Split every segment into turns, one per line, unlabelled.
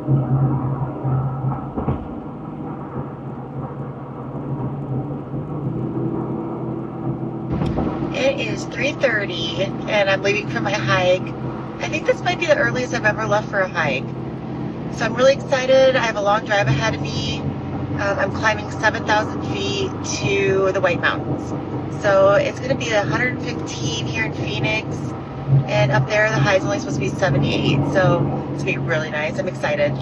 It is 3:30 and I'm leaving for my hike. I think this might be the earliest I've ever left for a hike. So I'm really excited. I have a long drive ahead of me. I'm climbing 7,000 feet to the White Mountains. So it's going to be 115 here in Phoenix. And up there, the high is only supposed to be 78. So it's going to be really nice. I'm excited.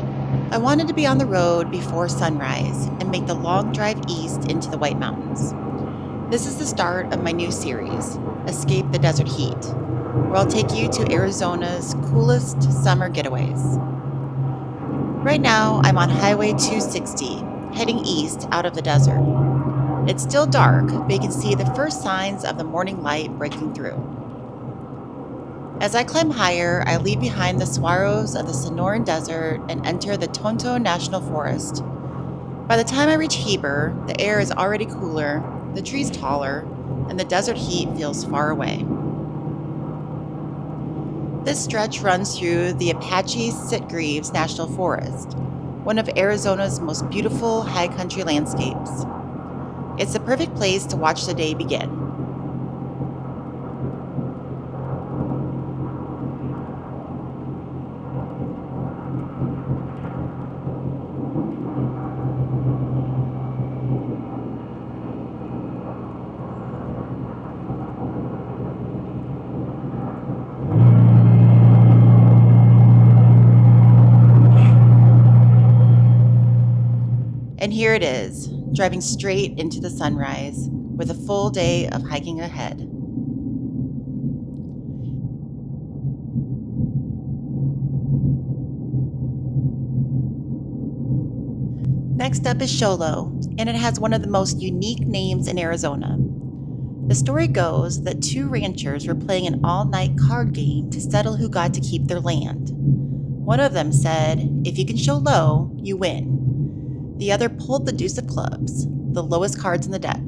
I wanted to be on the road before sunrise and make the long drive east into the White Mountains. This is the start of my new series, Escape the Desert Heat, where I'll take you to Arizona's coolest summer getaways. Right now, I'm on Highway 260, heading east out of the desert. It's still dark, but you can see the first signs of the morning light breaking through. As I climb higher, I leave behind the saguaros of the Sonoran Desert and enter the Tonto National Forest. By the time I reach Heber, the air is already cooler, the trees taller, and the desert heat feels far away. This stretch runs through the Apache-Sitgreaves National Forest, one of Arizona's most beautiful high country landscapes. It's the perfect place to watch the day begin. And here it is, driving straight into the sunrise with a full day of hiking ahead. Next up is Sholo, and it has one of the most unique names in Arizona. The story goes that two ranchers were playing an all-night card game to settle who got to keep their land. One of them said, "If you can show low, you win." The other pulled the deuce of clubs, the lowest cards in the deck.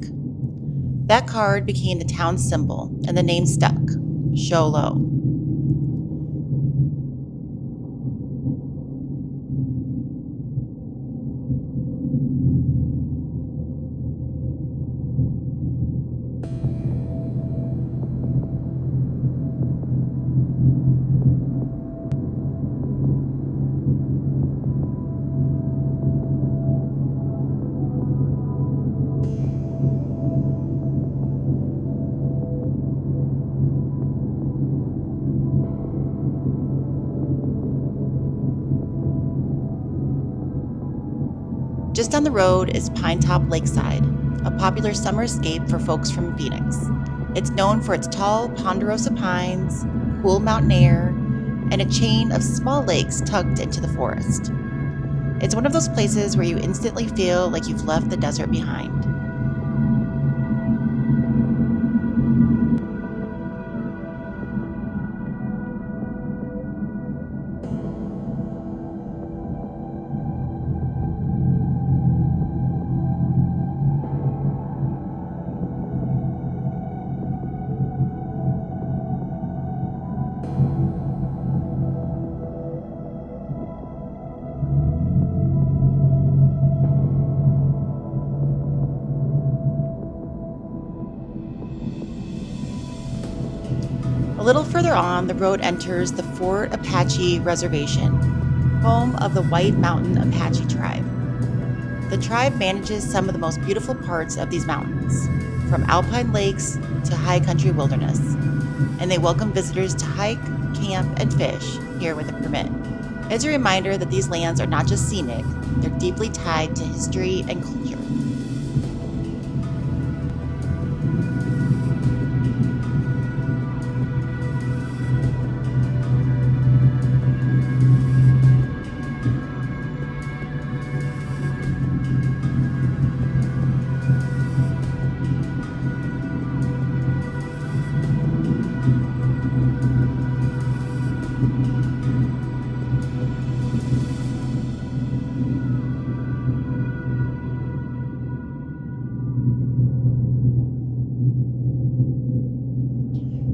That card became the town's symbol, and the name stuck, Show Low. Just down the road is Pinetop-Lakeside, a popular summer escape for folks from Phoenix. It's known for its tall ponderosa pines, cool mountain air, and a chain of small lakes tucked into the forest. It's one of those places where you instantly feel like you've left the desert behind. A little further on, the road enters the Fort Apache Reservation, home of the White Mountain Apache tribe. The tribe manages some of the most beautiful parts of these mountains, from alpine lakes to high country wilderness, and they welcome visitors to hike, camp, and fish here with a permit. It's a reminder that these lands are not just scenic, they're deeply tied to history and culture.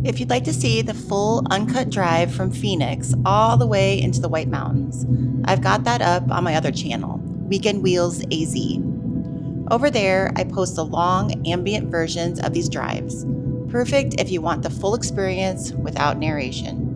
If you'd like to see the full uncut drive from Phoenix all the way into the White Mountains, I've got that up on my other channel, WeekendHikerAZ. Over there, I post the long, ambient versions of these drives. Perfect if you want the full experience without narration.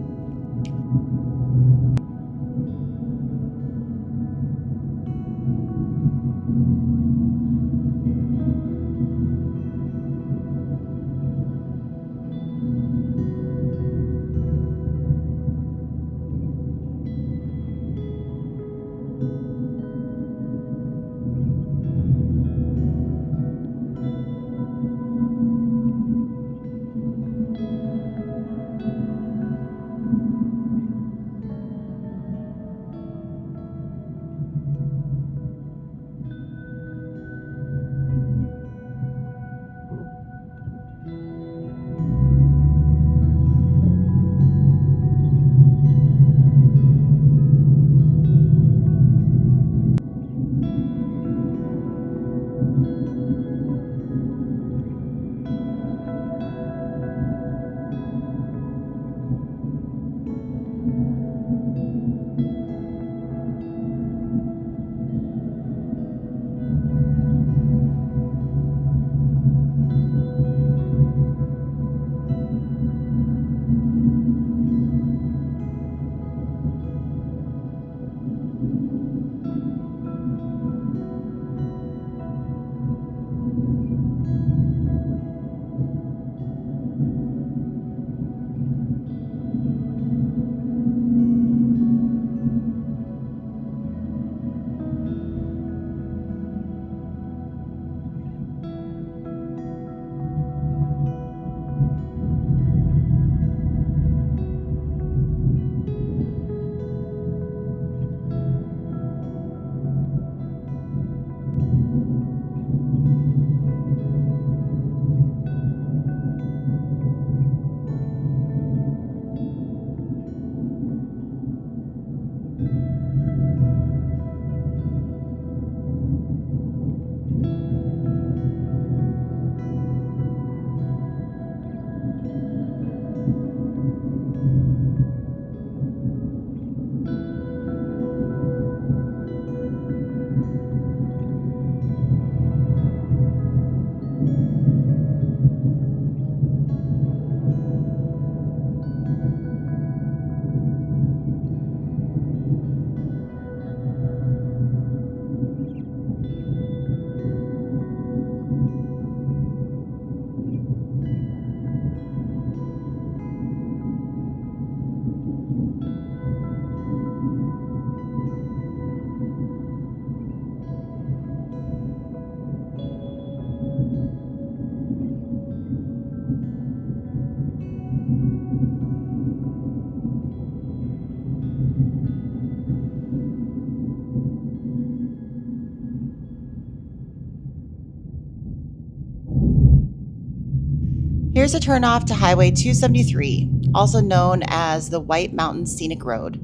Here's a turnoff to Highway 273, also known as the White Mountain Scenic Road.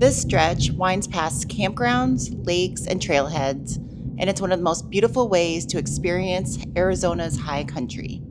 This stretch winds past campgrounds, lakes, and trailheads, and it's one of the most beautiful ways to experience Arizona's high country.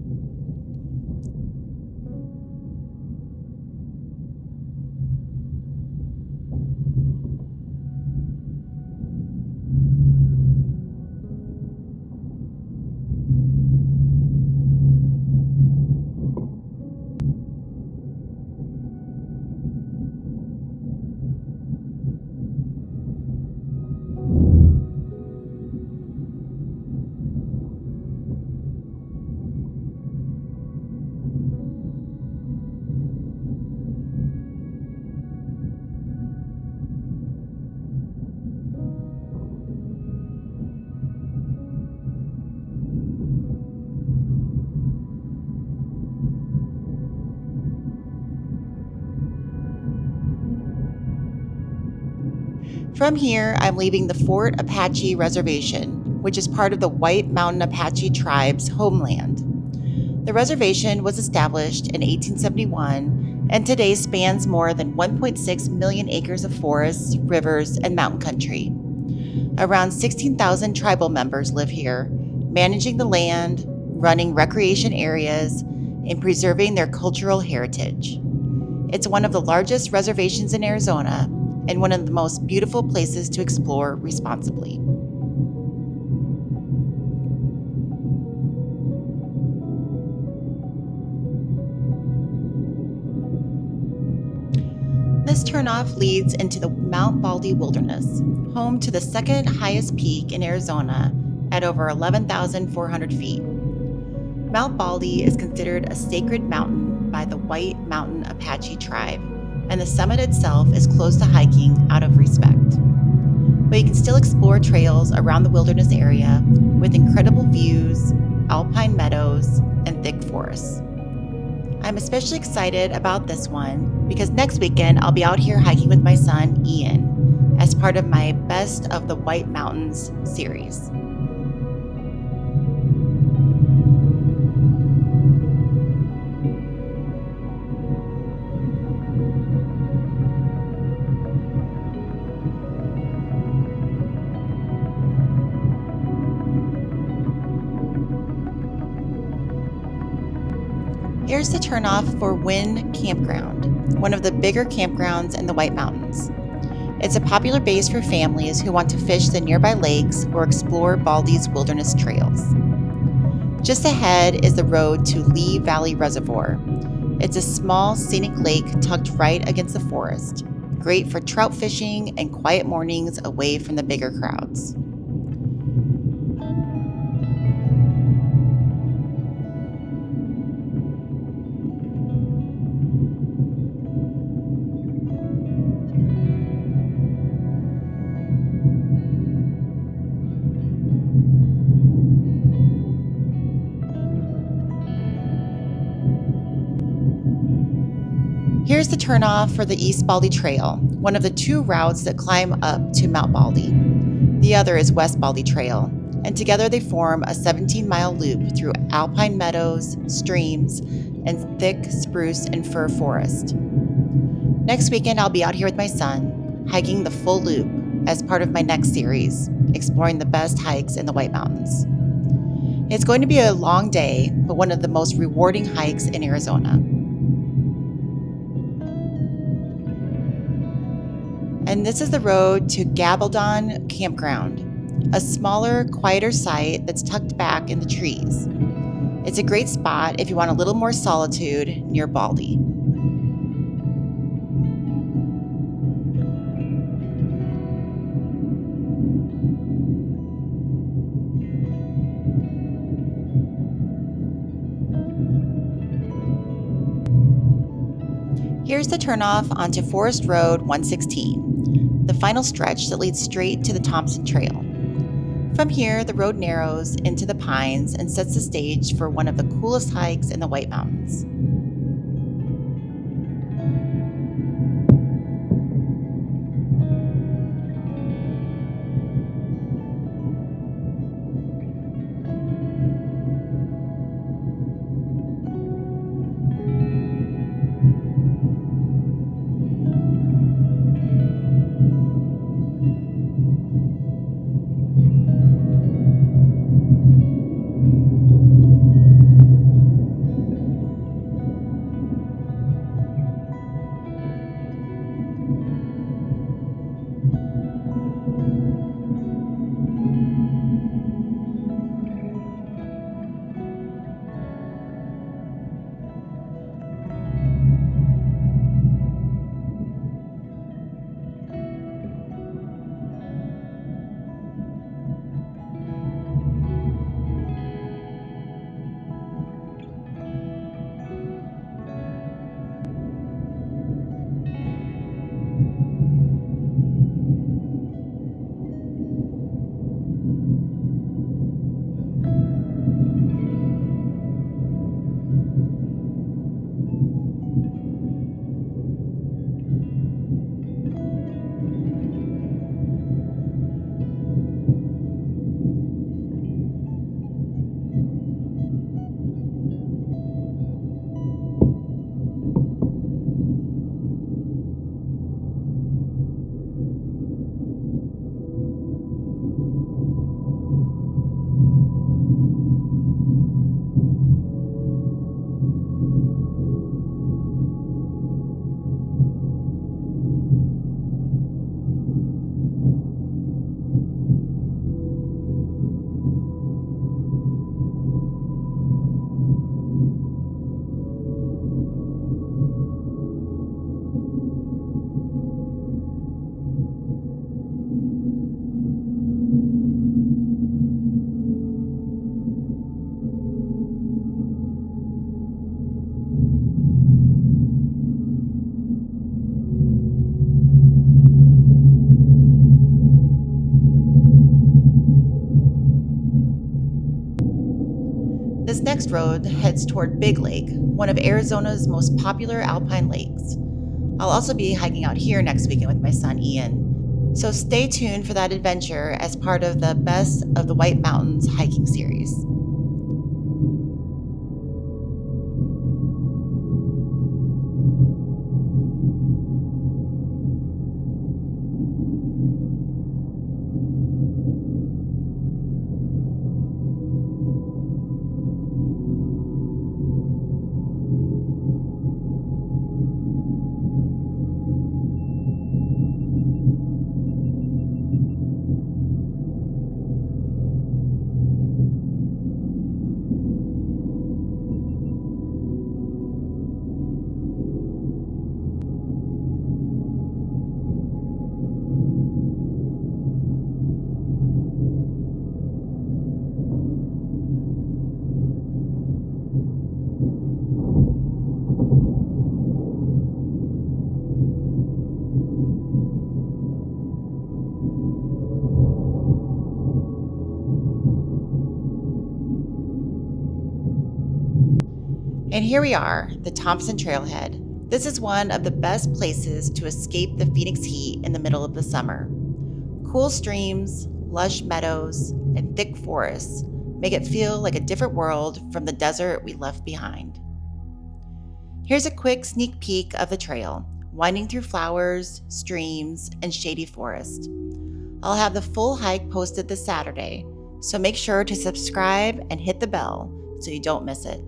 From here, I'm leaving the Fort Apache Reservation, which is part of the White Mountain Apache tribe's homeland. The reservation was established in 1871 and today spans more than 1.6 million acres of forests, rivers, and mountain country. Around 16,000 tribal members live here, managing the land, running recreation areas, in preserving their cultural heritage. It's one of the largest reservations in Arizona and one of the most beautiful places to explore responsibly. This turnoff leads into the Mount Baldy Wilderness, home to the second highest peak in Arizona at over 11,400 feet. Mount Baldy is considered a sacred mountain by the White Mountain Apache tribe, and the summit itself is closed to hiking out of respect. But you can still explore trails around the wilderness area with incredible views, alpine meadows, and thick forests. I'm especially excited about this one because next weekend I'll be out here hiking with my son, Ian, as part of my Best of the White Mountains series. Here's the turnoff for Wynn Campground, one of the bigger campgrounds in the White Mountains. It's a popular base for families who want to fish the nearby lakes or explore Baldy's wilderness trails. Just ahead is the road to Valley Reservoir. It's a small scenic lake tucked right against the forest, great for trout fishing and quiet mornings away from the bigger crowds. Here's the turnoff for the East Baldy Trail, one of the two routes that climb up to Mount Baldy. The other is West Baldy Trail, and together they form a 17-mile loop through alpine meadows, streams, and thick spruce and fir forest. Next weekend, I'll be out here with my son, hiking the full loop as part of my next series, exploring the best hikes in the White Mountains. It's going to be a long day, but one of the most rewarding hikes in Arizona. And this is the road to Gabaldon Campground, a smaller, quieter site that's tucked back in the trees. It's a great spot if you want a little more solitude near Baldy. Here's the turnoff onto Forest Road 116, the final stretch that leads straight to the Thompson Trail. From here, the road narrows into the pines and sets the stage for one of the coolest hikes in the White Mountains. next road heads toward Big Lake, one of Arizona's most popular alpine lakes. I'll also be hiking out here next weekend with my son Ian. So stay tuned for that adventure as part of the Best of the White Mountains hiking series. And here we are, the Thompson Trailhead. This is one of the best places to escape the Phoenix heat in the middle of the summer. Cool streams, lush meadows, and thick forests make it feel like a different world from the desert we left behind. Here's a quick sneak peek of the trail, winding through flowers, streams, and shady forest. I'll have the full hike posted this Saturday, so make sure to subscribe and hit the bell so you don't miss it.